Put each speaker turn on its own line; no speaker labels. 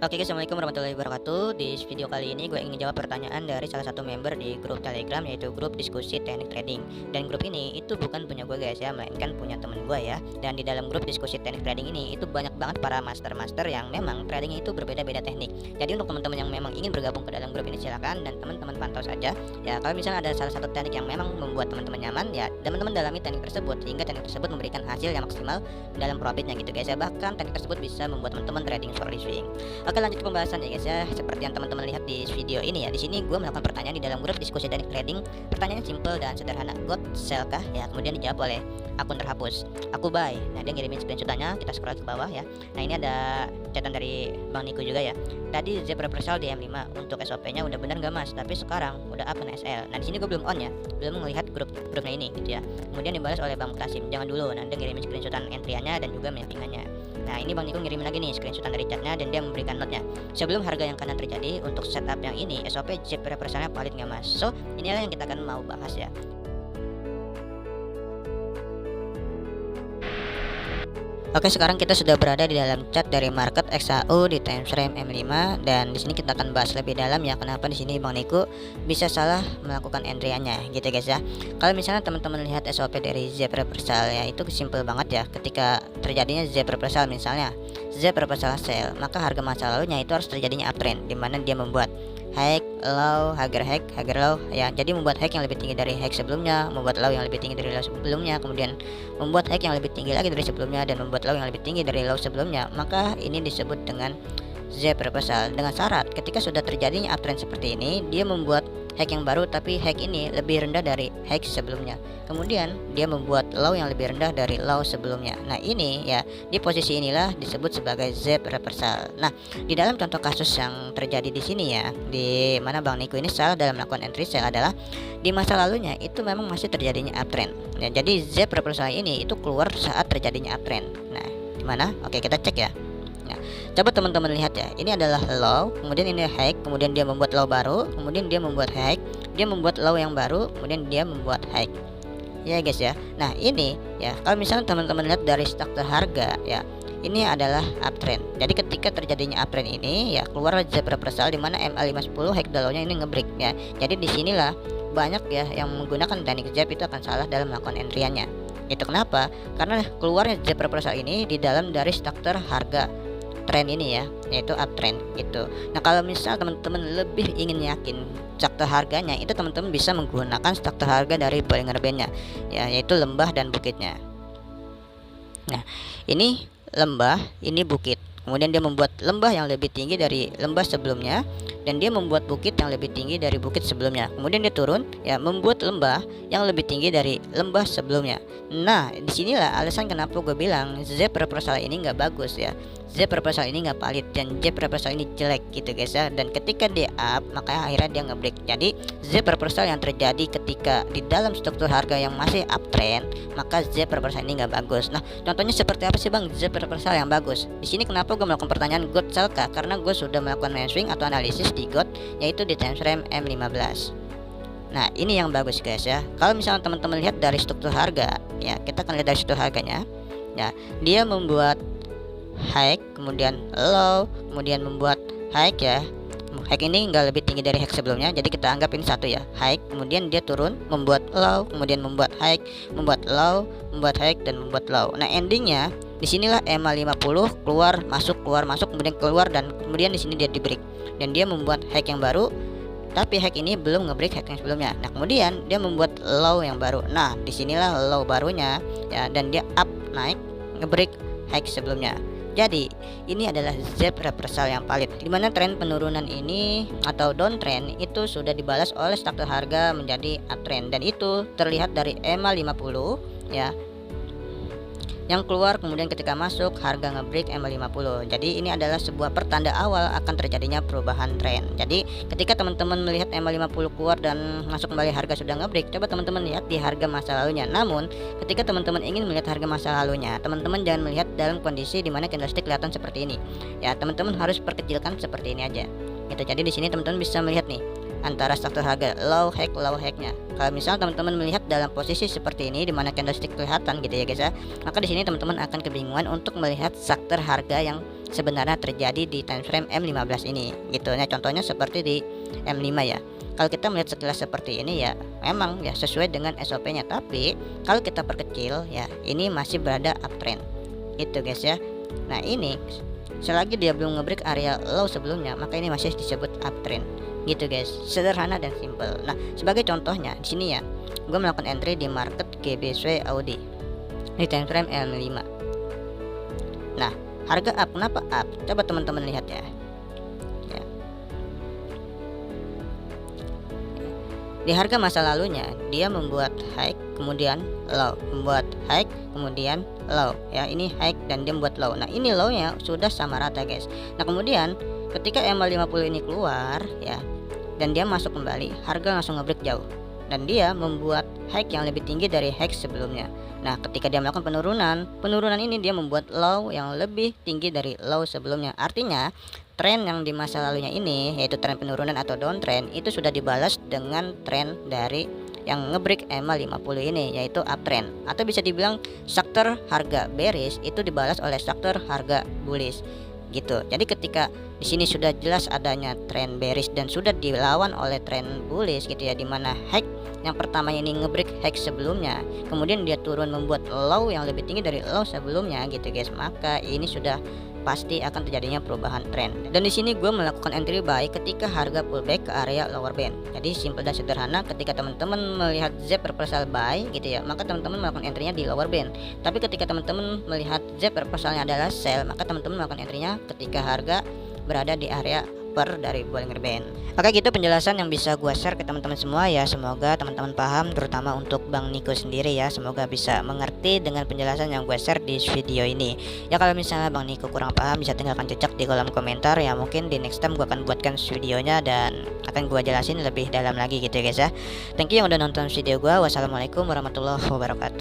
Oke guys, assalamualaikum warahmatullahi wabarakatuh. Di video kali ini gue ingin jawab pertanyaan dari salah satu member di grup Telegram, yaitu grup diskusi teknik trading. Dan grup ini itu bukan punya gue guys ya, melainkan punya temen gue ya. Dan di dalam grup diskusi teknik trading ini itu banyak banget para master-master yang memang tradingnya itu berbeda-beda teknik. Jadi untuk teman-teman yang memang ingin bergabung ke dalam grup ini silakan, dan teman-teman pantau saja. Ya kalau misalnya ada salah satu teknik yang memang membuat teman-teman nyaman, ya teman-teman dalami teknik tersebut sehingga teknik tersebut memberikan hasil yang maksimal dalam profitnya gitu guys ya. Bahkan teknik tersebut bisa membuat teman-teman trading short swing. Oke, lanjut ke pembahasan ya guys ya. Seperti yang teman-teman lihat di video ini ya. Di sini gue melakukan pertanyaan di dalam grup diskusi teknik trading. Pertanyaannya simple dan sederhana. God sell kah? Ya, kemudian dijawab oleh akun terhapus. Aku buy. Nah, dia ngirimin screenshotnya. Kita scroll ke bawah ya. Nah, ini ada catatan dari Bang Niko juga ya. Tadi Z reversal di M5 untuk SOP-nya udah benar nggak Mas? Tapi sekarang udah up ke SL. Nah, di sini gue belum on ya. Belum melihat grupnya ini gitu ya. Kemudian dibalas oleh Bang Tasim. Jangan dulu. Nah, dia ngirimin screenshotan entry-nya dan juga mappingannya. Nah, ini Bang Niko ngirimin lagi nih screenshotan dari chatnya dan dia memberikan note-nya. Sebelum harga yang kanan terjadi, untuk setup yang ini SOP Z reversalnya valid nggak Mas? So, inilah yang kita akan mau bahas ya. Oke, sekarang kita sudah berada di dalam chat dari market XAU di time frame M5, dan di sini kita akan bahas lebih dalam ya kenapa di sini Bang Niko bisa salah melakukan entry-nya gitu guys ya. Kalau misalnya teman-teman lihat SOP dari Z reversal ya, itu simple banget ya. Ketika terjadinya Z reversal, misalnya Z reversal sell, maka harga masa lalunya itu harus terjadinya uptrend, di mana dia membuat high, low, higher low ya. Jadi membuat high yang lebih tinggi dari high sebelumnya, membuat low yang lebih tinggi dari low sebelumnya, kemudian membuat high yang lebih tinggi lagi dari sebelumnya, dan membuat low yang lebih tinggi dari low sebelumnya. Maka ini disebut dengan Z reversal. Dengan syarat ketika sudah terjadinya uptrend seperti ini, dia membuat high yang baru, tapi high ini lebih rendah dari high sebelumnya. Kemudian dia membuat low yang lebih rendah dari low sebelumnya. Nah, ini ya, di posisi inilah disebut sebagai Z reversal. Nah, di dalam contoh kasus yang terjadi di sini ya, di mana Bang Niko ini salah dalam melakukan entry sell adalah di masa lalunya itu memang masih terjadinya uptrend. Ya, jadi Z reversal ini itu keluar saat terjadinya uptrend. Nah, gimana? Oke, kita cek ya. Nah, coba teman-teman lihat ya, ini adalah low, kemudian ini high, kemudian dia membuat low baru, kemudian dia membuat high, dia membuat low yang baru, kemudian dia membuat high ya guys ya. Nah, ini ya, kalau misalnya teman-teman lihat dari struktur harga ya, ini adalah uptrend. Jadi ketika terjadinya uptrend ini ya, keluar Z reversal di mana MA510 high low-nya ini ngebreak ya. Jadi disinilah banyak ya yang menggunakan teknik Z itu akan salah dalam melakukan entry-nya. Itu kenapa? Karena keluarnya Z reversal ini di dalam dari struktur harga tren ini ya, yaitu uptrend gitu. Nah, kalau misal teman-teman lebih ingin yakin struktur harganya, itu teman-teman bisa menggunakan struktur harga dari Bollinger Band-nya ya, yaitu lembah dan bukitnya. Nah, ini lembah, ini bukit. Kemudian dia membuat lembah yang lebih tinggi dari lembah sebelumnya, dan dia membuat bukit yang lebih tinggi dari bukit sebelumnya. Kemudian dia turun ya, membuat lembah yang lebih tinggi dari lembah sebelumnya. Nah, disinilah alasan kenapa gue bilang Z reversal ini nggak bagus ya. Z reversal ini nggak valid, dan Z reversal ini jelek gitu guys ya. Dan ketika dia up, maka akhirnya dia ngebreak. Jadi Z reversal yang terjadi ketika di dalam struktur harga yang masih uptrend, maka Z reversal ini nggak bagus. Nah, contohnya seperti apa sih Bang Z reversal yang bagus? Di sini kenapa gue melakukan pertanyaan God sell kah? Karena gue sudah melakukan swing atau analisis di God, yaitu di time frame M15. Nah, ini yang bagus guys ya. Kalau misalnya teman-teman lihat dari struktur harga ya, kita akan lihat dari struktur harganya ya, dia membuat high, kemudian low, kemudian membuat high ya. High ini nggak lebih tinggi dari high sebelumnya, jadi kita anggap ini satu ya, high, kemudian dia turun, membuat low, kemudian membuat high, membuat low, membuat high, dan membuat low. Nah, endingnya disinilah MA50 keluar masuk, kemudian keluar, dan kemudian di sini dia di break, dan dia membuat high yang baru, tapi high ini belum ngebreak high yang sebelumnya. Nah, kemudian dia membuat low yang baru. Nah, disinilah low barunya ya, dan dia up naik ngebreak high sebelumnya. Jadi ini adalah Z reversal yang valid, dimana tren penurunan ini atau downtrend itu sudah dibalas oleh struktur harga menjadi uptrend, dan itu terlihat dari MA50 ya, yang keluar kemudian ketika masuk harga ngebreak MA50. Jadi ini adalah sebuah pertanda awal akan terjadinya perubahan tren. Jadi ketika teman-teman melihat MA50 keluar dan masuk kembali harga sudah ngebreak, coba teman-teman lihat di harga masa lalunya. Namun ketika teman-teman ingin melihat harga masa lalunya, teman-teman jangan melihat dalam kondisi dimana candlestick kelihatan seperti ini ya. Teman-teman harus perkecilkan seperti ini aja gitu. Jadi di sini teman-teman bisa melihat nih antara struktur harga low high-nya. Kalau misalnya teman-teman melihat dalam posisi seperti ini di mana candlestick kelihatan gitu ya guys ya, maka di sini teman-teman akan kebingungan untuk melihat struktur harga yang sebenarnya terjadi di time frame M15 ini gitu. Nah, contohnya seperti di M5 ya. Kalau kita melihat sekilas seperti ini ya, memang ya sesuai dengan SOP-nya, tapi kalau kita perkecil ya, ini masih berada uptrend gitu guys ya. Nah, ini selagi dia belum ngebreak area low sebelumnya, maka ini masih disebut uptrend gitu guys. Sederhana dan simple. Nah, sebagai contohnya di sini ya, gue melakukan entry di market GBSW Audi di time frame M5. Nah, harga up. Kenapa up? Coba teman-teman lihat ya. Di harga masa lalunya dia membuat high kemudian low, membuat high kemudian low ya. Ini high dan dia membuat low. Nah, ini low-nya sudah sama rata guys. Nah, kemudian ketika MA50 ini keluar ya, dan dia masuk kembali, harga langsung ngebreak jauh dan dia membuat high yang lebih tinggi dari high sebelumnya. Nah, ketika dia melakukan penurunan ini dia membuat low yang lebih tinggi dari low sebelumnya. Artinya tren yang di masa lalunya ini, yaitu tren penurunan atau downtrend, itu sudah dibalas dengan tren dari yang ngebreak MA50 ini, yaitu uptrend. Atau bisa dibilang sektor harga bearish itu dibalas oleh sektor harga bullish gitu. Jadi ketika di sini sudah jelas adanya tren bearish dan sudah dilawan oleh tren bullish gitu ya, dimana high yang pertama ini ngebreak high sebelumnya, kemudian dia turun membuat low yang lebih tinggi dari low sebelumnya gitu guys, maka ini sudah pasti akan terjadinya perubahan tren. Dan di sini gue melakukan entry buy ketika harga pullback ke area lower band. Jadi simple dan sederhana, ketika teman-teman melihat Z reversal buy gitu ya, maka teman-teman melakukan entry-nya di lower band. Tapi ketika teman-teman melihat Z reversalnya adalah sell, maka teman-teman melakukan entry-nya ketika harga berada di area upper dari Bollinger Band. Oke, gitu penjelasan yang bisa gue share ke teman-teman semua ya. Semoga teman-teman paham, terutama untuk Bang Niko sendiri ya. Semoga bisa mengerti dengan penjelasan yang gue share di video ini. Ya, kalau misalnya Bang Niko kurang paham, bisa tinggalkan jejak di kolom komentar ya. Mungkin di next time gue akan buatkan videonya dan akan gue jelasin lebih dalam lagi gitu ya guys ya. Thank you yang udah nonton video gue. Wassalamualaikum warahmatullahi wabarakatuh.